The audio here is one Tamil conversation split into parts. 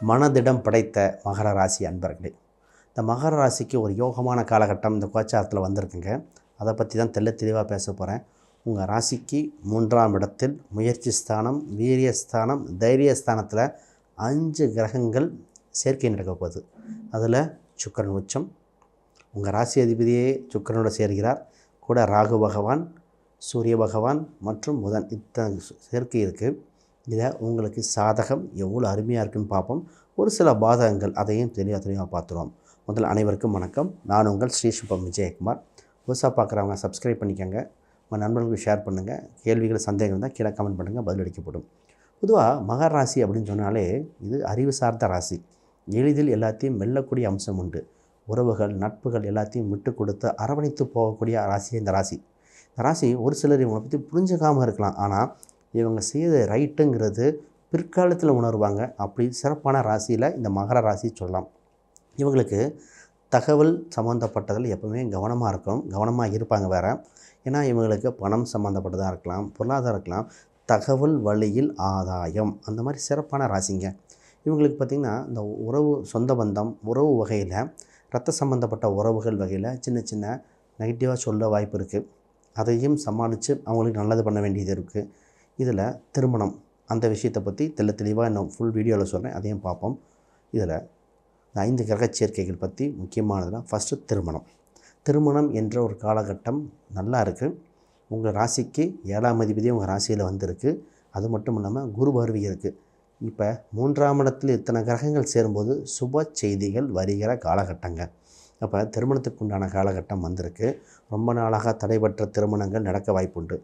மனதிடம் படைத்த மகர ராசி அன்பர்களே, இந்த மகர ராசிக்கு ஒரு யோகமான காலகட்டம் இந்த கோச்சாரத்தில் வந்திருக்குங்க. அதை பற்றி தான் தெளிவாக பேச போகிறேன். உங்கள் ராசிக்கு 3ஆம் இடத்தில் முயற்சி ஸ்தானம், வீரியஸ்தானம், தைரியஸ்தானத்தில் 5 கிரகங்கள் சேர்க்கை நடக்க போகுது. அதில் சுக்கிரன் உச்சம், உங்கள் ராசி அதிபதியே சுக்கிரனோடு சேர்கிறார். கூட ராகு பகவான், சூரிய பகவான் மற்றும் புதன் இத்தனை சேர்க்கை இருக்குது. இதை உங்களுக்கு சாதகம் எவ்வளோ அருமையாக இருக்குன்னு பார்ப்போம். ஒரு சில பாதகங்கள் அதையும் தெளிவாக பார்த்துருவோம். முதல் அனைவருக்கும் வணக்கம். நான் உங்கள் ஸ்ரீ சுப்பம் விஜயகுமார். புதுசாக பார்க்குறவங்க சப்ஸ்கிரைப் பண்ணிக்கோங்க, உங்கள் நண்பர்களுக்கு ஷேர் பண்ணுங்கள். கேள்விகள் சந்தேகம் இருந்தால் கீழே கமெண்ட் பண்ணுங்கள், பதிலளிக்கப்படும். பொதுவாக மகர ராசி அப்படின்னு சொன்னாலே இது அறிவு சார்ந்த ராசி. எளிதில் எல்லாத்தையும் வெல்லக்கூடிய அம்சம் உண்டு. உறவுகள், நட்புகள் எல்லாத்தையும் விட்டு கொடுத்து அரவணைத்து போகக்கூடிய ராசி இந்த ராசி. இந்த ராசி ஒரு சிலர் இவங்களை பற்றி புரிஞ்சுக்காமல் இருக்கலாம். ஆனால் இவங்க செய்த ரைட்டுங்கிறது பிற்காலத்தில் உணர்வாங்க. அப்படி சிறப்பான ராசியில் இந்த மகர ராசி சொல்லலாம். இவங்களுக்கு தகவல் சம்மந்தப்பட்டதில் எப்பவுமே கவனமாக இருப்பாங்க வேறு. ஏன்னா இவங்களுக்கு பணம் சம்மந்தப்பட்டதாக இருக்கலாம், பொருளாதாரம் இருக்கலாம், தகவல் வழியில் ஆதாயம், அந்த மாதிரி சிறப்பான ராசிங்க. இவங்களுக்கு பார்த்திங்கன்னா இந்த உறவு, சொந்த பந்தம், உறவு வகையில், இரத்த சம்மந்தப்பட்ட உறவுகள் வகையில் சின்ன சின்ன நெகட்டிவாக சொல்ல வாய்ப்பு இருக்குது. அதையும் சமாளித்து அவங்களுக்கு நல்லது பண்ண வேண்டியது இருக்குது. இதில் திருமணம், அந்த விஷயத்தை பற்றி தெளிவாக இன்னும் ஃபுல் வீடியோவில் சொல்கிறேன், அதையும் பார்ப்போம். இதில் இந்த 5 கிரக சேர்க்கைகள் பற்றி முக்கியமானதுனால் ஃபஸ்ட்டு திருமணம் என்ற ஒரு காலகட்டம் நல்லா இருக்குது. உங்கள் ராசிக்கு 7ஆம் அதிபதி உங்கள் ராசியில் வந்திருக்கு. அது மட்டும் இல்லாமல் குரு பார்வை இருக்குது. இப்போ 3ஆம் இடத்தில் இத்தனை கிரகங்கள் சேரும்போது சுப செய்திகள் வருகிற காலகட்டங்க. அப்போ திருமணத்துக்கு உண்டான காலகட்டம் வந்திருக்கு. ரொம்ப நாளாக தடைபற்ற திருமணங்கள் நடக்க வாய்ப்புண்டு.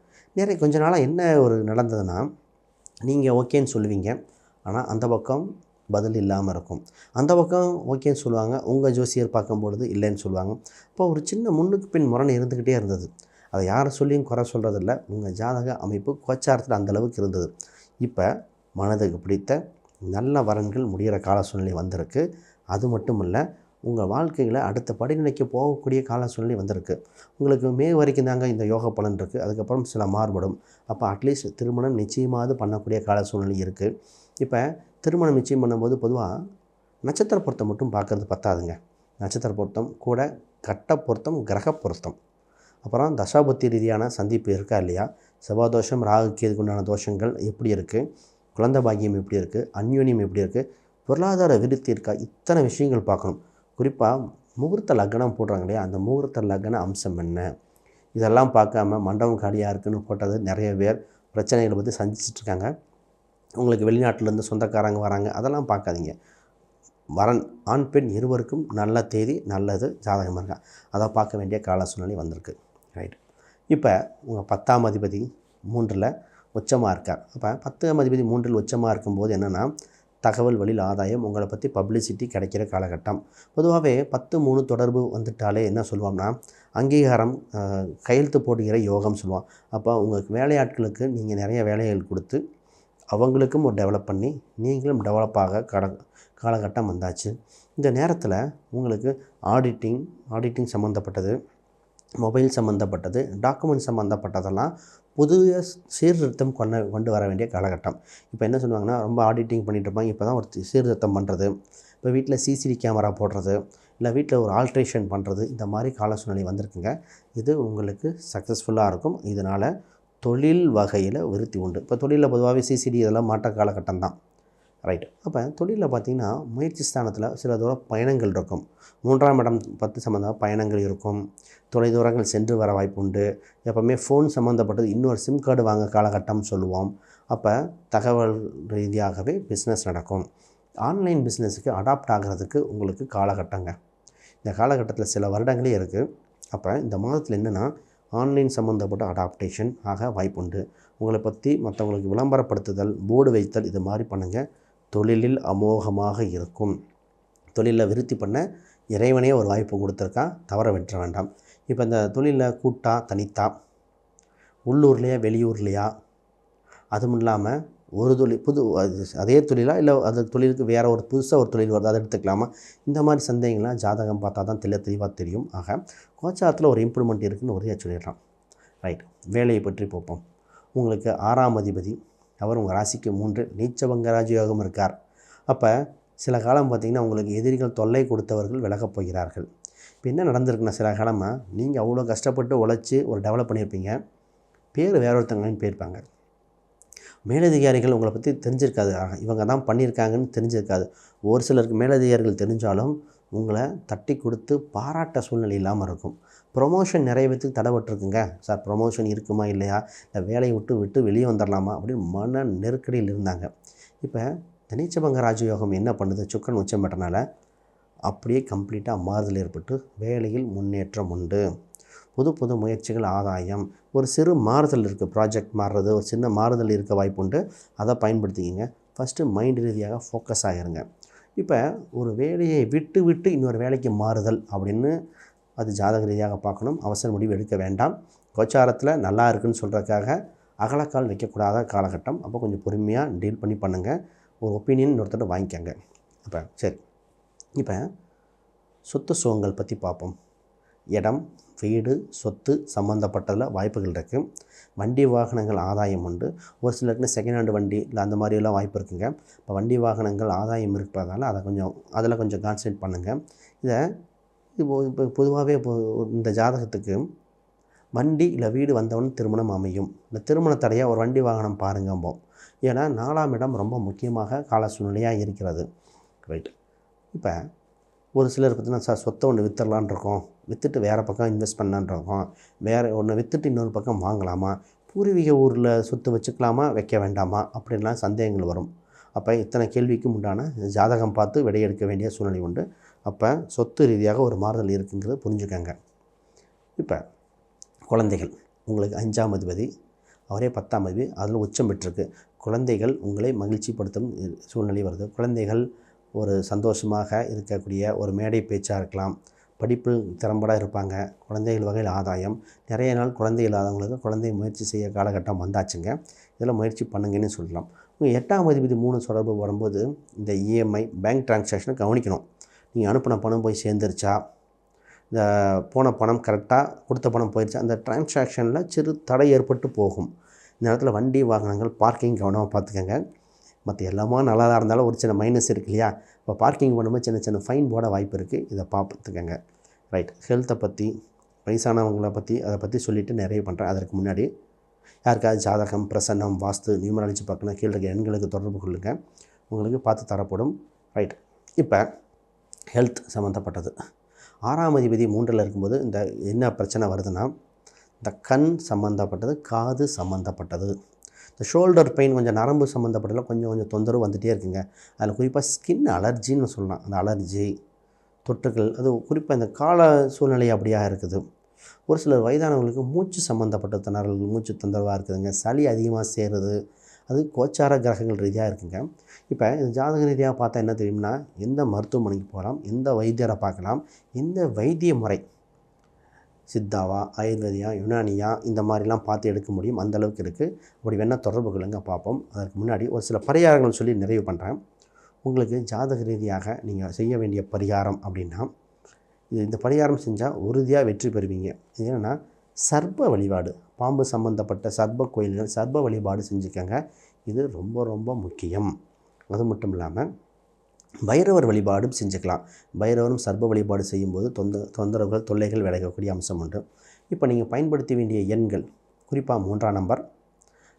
கொஞ்ச நாளாக என்ன ஒரு நடந்ததுன்னா, நீங்கள் ஓகேன்னு சொல்லுவீங்க, ஆனால் அந்த பக்கம் பதில் இல்லாமல் இருக்கும். அந்த பக்கம் ஓகேன்னு சொல்லுவாங்க, உங்கள் ஜோசியர் பார்க்கும்பொழுது இல்லைன்னு சொல்லுவாங்க. இப்போ ஒரு சின்ன முன்னுக்கு பின் முரண் இருந்துக்கிட்டே இருந்தது. அதை யாரை சொல்லியும் குறை சொல்கிறதில்ல. உங்கள் ஜாதக அமைப்பு கோச்சாரத்தில் அந்தளவுக்கு இருந்தது. இப்போ மனதுக்கு பிடித்த நல்ல வரன்கள் முடிகிற கால சூழ்நிலை வந்திருக்கு. அது மட்டும் இல்லை, உங்கள் வாழ்க்கையில் அடுத்த படிநிலைக்கு போகக்கூடிய கால சூழ்நிலை வந்திருக்கு. உங்களுக்கு மே வரைக்கும் தாங்க இந்த யோக பலன் இருக்குது. அதுக்கப்புறம் சில மாறுபடும். அப்போ அட்லீஸ்ட் திருமணம் நிச்சயமாவது பண்ணக்கூடிய கால சூழ்நிலை இருக்குது. இப்போ திருமணம் நிச்சயம் பண்ணும்போது பொதுவாக நட்சத்திர பொருத்தம் மட்டும் பார்க்குறது பத்தாதுங்க. நட்சத்திர பொருத்தம் கூட கட்ட பொருத்தம், கிரக பொருத்தம், அப்புறம் தசாபுத்தி ரீதியான சந்திப்பு இருக்கா இல்லையா, செவ்வாய் தோஷம், ராகு கேதுக்கு உண்டான தோஷங்கள் எப்படி இருக்குது, குழந்தை பாக்கியம் எப்படி இருக்குது, அந்யோன்யம் எப்படி இருக்குது, பொருளாதார விருத்தி இருக்கா, இத்தனை விஷயங்கள் பார்க்கணும். குறிப்பாக முகூர்த்த லக்னம் போடுறாங்க இல்லையா, அந்த முகூர்த்த லக்ன அம்சம் என்ன, இதெல்லாம் பார்க்காம மண்டபம் காலியாக இருக்குன்னு போட்டது நிறைய பேர் பிரச்சனைகளை பற்றி சந்திச்சிட்ருக்காங்க. உங்களுக்கு வெளிநாட்டிலேருந்து சொந்தக்காரங்க வராங்க, அதெல்லாம் பார்க்காதீங்க. வரன் ஆண் பெண் இருவருக்கும் நல்ல தேதி, நல்லது ஜாதகமாக இருக்கா, அதை பார்க்க வேண்டிய கால சூழ்நிலை வந்திருக்கு. ரைட். இப்போ உங்கள் 10ஆம் அதிபதி 3ல் உச்சமாக இருக்கார். அப்போ 10ஆம் அதிபதி 3ல் உச்சமாக இருக்கும்போது என்னென்னா, தகவல் வழியில் ஆதாயம், உங்களை பற்றி பப்ளிசிட்டி கிடைக்கிற காலகட்டம். பொதுவாகவே 10-3 தொடர்பு வந்துட்டாலே என்ன சொல்லுவோம்னா, அங்கீகாரம், கையெழுத்து போடுகிற யோகம் சொல்லுவோம். அப்போ உங்களுக்கு வேலையாட்களுக்கு நீங்கள் நிறைய வேலைகள் கொடுத்து அவங்களுக்கும் ஒரு டெவலப் பண்ணி நீங்களும் டெவலப்பாக காலகட்டம் வந்தாச்சு. இந்த நேரத்தில் உங்களுக்கு ஆடிட்டிங் சம்மந்தப்பட்டது, மொபைல் சம்மந்தப்பட்டது, டாக்குமெண்ட் சம்மந்தப்பட்டதெல்லாம் புதிய சீர்திருத்தம் கொண்டு வர வேண்டிய காலகட்டம். இப்போ என்ன சொல்லுவாங்கன்னா, ரொம்ப ஆடிட்டிங் பண்ணிகிட்டு இருப்பாங்க, இப்போ தான் ஒரு சீர்திருத்தம் பண்ணுறது, இப்போ வீட்டில் சிசிடி கேமரா போடுறது, இல்லை வீட்டில் ஒரு ஆல்ட்ரேஷன் பண்ணுறது, இந்த மாதிரி கால சூழ்நிலை வந்திருக்குங்க. இது உங்களுக்கு சக்ஸஸ்ஃபுல்லாக இருக்கும். இதனால் தொழில் வகையில் விருத்தி உண்டு. இப்போ தொழிலில் பொதுவாகவே சிசிடி இதெல்லாம் மாற்ற காலகட்டம் தான். ரைட்டு. அப்போ தொழிலில் பார்த்திங்கன்னா முயற்சி ஸ்தானத்தில் சில தூரம் பயணங்கள் இருக்கும். 3ஆம் இடம் 10 சம்மந்தமாக பயணங்கள் இருக்கும். தொலைதூரங்கள் சென்று வர வாய்ப்பு உண்டு. எப்போவுமே ஃபோன் சம்மந்தப்பட்டது இன்னொரு சிம் கார்டு வாங்க காலகட்டம் சொல்லுவோம். அப்போ தகவல் ரீதியாகவே பிஸ்னஸ் நடக்கும். ஆன்லைன் பிஸ்னஸுக்கு அடாப்ட் ஆகிறதுக்கு உங்களுக்கு காலகட்டங்க. இந்த காலகட்டத்தில் சில வருடங்களே இருக்குது. அப்போ இந்த மாதத்தில் என்னென்னா, ஆன்லைன் சம்மந்தப்பட்ட அடாப்டேஷன் ஆக வாய்ப்புண்டு. உங்களை பற்றி மற்றவங்களுக்கு விளம்பரப்படுத்துதல், போர்டு வைத்தல், இது மாதிரி பண்ணுங்கள். தொழிலில் அமோகமாக இருக்கும். தொழிலில் விருத்தி பண்ண இறைவனே ஒரு வாய்ப்பு கொடுத்துருக்கான், தவற விட்டுற வேண்டாம். இப்போ இந்த தொழிலில் கூட்டா தனித்தா, உள்ளூர்லையா வெளியூர்லையா, அதுவும் இல்லாமல் ஒரு தொழில் அதே தொழிலாக இல்லை அது தொழிலுக்கு வேறு ஒரு புதுசாக ஒரு தொழில் வருது, அதை எடுத்துக்கலாமா, இந்த மாதிரி சந்தேகங்கள்லாம் ஜாதகம் பார்த்தா தான் தெளிவாக தெரியும். ஆக கோச்சாரத்தில் ஒரு இம்ப்ரூவ்மெண்ட் இருக்குதுன்னு ஒரே சொல்லிடுறான். ரைட். வேலையை பற்றி பார்ப்போம். உங்களுக்கு 6ஆம் அதிபதி அவர் உங்கள் ராசிக்கு 3 நீச்சபங்க ராஜயோகம் இருக்கார். அப்போ சில காலம் பார்த்திங்கன்னா உங்களுக்கு எதிரிகள் தொல்லை கொடுத்தவர்கள் விலகப் போகிறார்கள். இப்போ என்ன நடந்திருக்குன்னா, சில காலமாக நீங்கள் அவ்வளோ கஷ்டப்பட்டு உழைச்சி ஒரு டெவலப் பண்ணியிருப்பீங்க, பேர் வேற ஒருத்தவங்கன்னு போயிருப்பாங்க. மேலதிகாரிகள் உங்களை பற்றி தெரிஞ்சிருக்காது, இவங்க தான் பண்ணியிருக்காங்கன்னு தெரிஞ்சிருக்காது. ஒரு சிலருக்கு மேலதிகாரிகள் தெரிஞ்சாலும் உங்களை தட்டி கொடுத்து பாராட்ட சூழ்நிலை இல்லாமல் இருக்கும். ப்ரொமோஷன் நிறைய பேத்துக்கு தடைபட்டிருக்குங்க. சார் ப்ரொமோஷன் இருக்குமா இல்லையா, இல்லை வேலையை விட்டு வெளியே வந்துடலாமா அப்படின்னு மன நெருக்கடியில் இருந்தாங்க. இப்போ இந்த நீச்சபங்க ராஜயோகம் என்ன பண்ணுது, சுக்கிரன் உச்சம் பெற்றனால அப்படியே கம்ப்ளீட்டாக மாறுதல் ஏற்பட்டு வேலையில் முன்னேற்றம் உண்டு. புது புது முயற்சிகள், ஆதாயம், ஒரு சிறு மாறுதல் இருக்குது, ப்ராஜெக்ட் மாறுறது, ஒரு சின்ன மாறுதல் இருக்க வாய்ப்பு உண்டு. அதை பயன்படுத்திக்கிங்க. ஃபஸ்ட்டு மைண்ட் ரீதியாக ஃபோக்கஸ் ஆகிருங்க. இப்போ ஒரு வேலையை விட்டு இன்னொரு வேலைக்கு மாறுதல் அப்படின்னு அது ஜாதக ரீதியாக பார்க்கணும். அவசர முடிவு எடுக்க வேண்டாம். கோச்சாரத்தில் நல்லா இருக்குதுன்னு சொல்கிறதுக்காக அகலக்கால் வைக்கக்கூடாத காலகட்டம். அப்போ கொஞ்சம் பொறுமையாக டீல் பண்ணி பண்ணுங்கள். ஒரு ஒப்பீனியன் இன்னொருத்தர் வாங்கிக்கோங்க. இப்போ சரி, இப்போ சொத்து சுகங்கள் பற்றி பார்ப்போம். இடம், வீடு, சொத்து சம்மந்தப்பட்டதில் வாய்ப்புகள் இருக்குது. வண்டி வாகனங்கள் ஆதாயம் உண்டு. ஒரு சிலருக்கு செகண்ட் ஹேண்டு வண்டி இல்லை அந்த மாதிரியெல்லாம் வாய்ப்பு இருக்குங்க. இப்போ வண்டி வாகனங்கள் ஆதாயம் இருக்கிறதால அதில் கொஞ்சம் கான்சன்ட்ரேட் பண்ணுங்கள். இப்போ பொதுவாகவே இந்த ஜாதகத்துக்கு வண்டி இல்லை வீடு வந்தவன் திருமணம் அமையும். இந்த திருமண தடையாக ஒரு வண்டி வாகனம் பாருங்கம்போம். ஏன்னா 4ஆம் இடம் ரொம்ப முக்கியமாக கால சூழ்நிலையாக இருக்கிறது. ரைட். இப்போ ஒரு சிலர் பார்த்திங்கன்னா, சார் சொத்தை ஒன்று விற்றுலான் இருக்கோம், விற்றுட்டு வேறு பக்கம் இன்வெஸ்ட் பண்ணலான் இருக்கோம், வேறு ஒன்று விற்றுட்டு இன்னொரு பக்கம் வாங்கலாமா, பூர்வீக ஊரில் சொத்து வச்சுக்கலாமா வைக்க வேண்டாமா அப்படின்லாம் சந்தேகங்கள் வரும். அப்போ இத்தனை கேள்விக்கும் உண்டான ஜாதகம் பார்த்து விடையெடுக்க வேண்டிய சூழ்நிலை உண்டு. அப்போ சொத்து ரீதியாக ஒரு மாறுதல் இருக்குங்கிறத புரிஞ்சுக்கங்க. இப்போ குழந்தைகள், உங்களுக்கு 5ஆம் அதிபதி, அவரே 10ஆம் அதிபதி, அதில் உச்சம் பெற்றிருக்கு. குழந்தைகள் உங்களை மகிழ்ச்சிப்படுத்தும் சூழ்நிலை வருது. குழந்தைகள் ஒரு சந்தோஷமாக இருக்கக்கூடிய ஒரு மேடை பேச்சாக இருக்கலாம், படிப்பில் திறம்பட இருப்பாங்க. குழந்தைகள் வகையில் ஆதாயம். நிறைய நாள் குழந்தை இல்லாதவங்களுக்கு குழந்தை முயற்சி செய்ய காலகட்டம் வந்தாச்சுங்க. இதில் முயற்சி பண்ணுங்கன்னு சொல்லலாம். உங்கள் 8ஆம் அதிபதி 3 தொடர்பு வரும்போது இந்த இஎம்ஐ பேங்க் டிரான்சாக்ஷனை கவனிக்கணும். நீங்கள் அனுப்பின பணம் போய் சேர்ந்துருச்சா, இந்த போன பணம் கரெக்டாக கொடுத்த பணம் போயிடுச்சா, அந்த டிரான்சாக்ஷனில் சிறு தடை ஏற்பட்டு போகும். இந்த நேரத்தில் வண்டி வாகனங்கள் பார்க்கிங் கவனமாக பார்த்துக்கங்க. மற்ற எல்லாமே நல்லா தான் இருந்தாலும் ஒரு சின்ன மைனஸ் இருக்கு இல்லையா, இப்போ பார்க்கிங் பண்ணும்போது சின்ன சின்ன ஃபைன் போட வாய்ப்பு இருக்குது. இதை பார்த்துக்கங்க. ரைட். ஹெல்த்தை பற்றி, வயசானவங்களை பற்றி அதை பற்றி சொல்லிவிட்டு நிறைய பண்ணுறேன். அதற்கு முன்னாடி யாருக்காவது ஜாதகம், பிரசன்னம், வாஸ்து, நியூமராலஜி பார்க்கணும், கீழே இருக்க எண்களுக்கு தொடர்பு கொள்ளுங்கள், உங்களுக்கு பார்த்து தரப்படும். ரைட். இப்போ ஹெல்த் சம்மந்தப்பட்டது. 6ஆம் அதிபதி 3இல் இருக்கும்போது இந்த என்ன பிரச்சனை வருதுன்னா, இந்த கண் சம்மந்தப்பட்டது, காது சம்மந்தப்பட்டது, இந்த ஷோல்டர் பெயின், கொஞ்சம் நரம்பு சம்மந்தப்பட்டதில் கொஞ்சம் தொந்தரவு வந்துகிட்டே இருக்குங்க. அதில் குறிப்பாக ஸ்கின் அலர்ஜின்னு சொல்லலாம். அந்த அலர்ஜி தொற்றுகள், அது குறிப்பாக இந்த கால சூழ்நிலை அப்படியாக இருக்குது. ஒரு சிலர் வயதானவங்களுக்கு மூச்சு சம்மந்தப்பட்ட திணறல்கள், மூச்சு தொந்தரவாக இருக்குதுங்க. சளி அதிகமாக சேருது. அது கோச்சார கிரகங்கள் ரீதியாக இருக்குங்க. இப்போ இந்த ஜாதக ரீதியாக பார்த்தா என்ன தெரியும்னா, எந்த மருத்துவமனைக்கு போகலாம், எந்த வைத்தியரை பார்க்கலாம், எந்த வைத்திய முறை, சித்தாவா, ஆயுர்வேதியா, யுனானியா, இந்த மாதிரிலாம் பார்த்து எடுக்க முடியும். அந்தளவுக்கு இருக்குது. அப்படி வேணால் தொடர்பு கொள்ளுங்க, பார்ப்போம். அதற்கு முன்னாடி ஒரு சில பரிகாரங்கள் சொல்லி நிறைவு பண்ணுறேன். உங்களுக்கு ஜாதக ரீதியாக நீங்கள் செய்ய வேண்டிய பரிகாரம் அப்படின்னா, இந்த பரிகாரம் செஞ்சால் உறுதியாக வெற்றி பெறுவீங்க. இது என்னென்னா, சர்ப்ப வழிபாடு, பாம்பு சம்மந்தப்பட்ட சர்ப்ப கோயில்கள், சர்ப்ப வழிபாடு செஞ்சுக்கங்க. இது ரொம்ப ரொம்ப முக்கியம். அது மட்டும் இல்லாமல் பைரவர் வழிபாடும் செஞ்சுக்கலாம். பைரவரும் சர்ப்ப வழிபாடு செய்யும்போது தொந்தரவுகள், தொல்லைகள் விலகக்கூடிய அம்சம் உண்டு. இப்போ நீங்கள் பயன்படுத்த வேண்டிய எண்கள், குறிப்பாக 3ஆம் நம்பர்,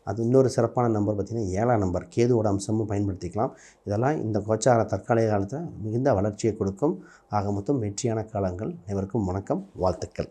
அது இன்னொரு சிறப்பான நம்பர் பார்த்திங்கன்னா 7ஆம் நம்பர், கேதுவோட அம்சமும் பயன்படுத்திக்கலாம். இதெல்லாம் இந்த கோச்சார தற்காலிக காலத்தில் மிகுந்த வளர்ச்சியை கொடுக்கும். ஆக மொத்தம் வெற்றியான காலங்கள். அனைவருக்கும் வணக்கம், வாழ்த்துக்கள்.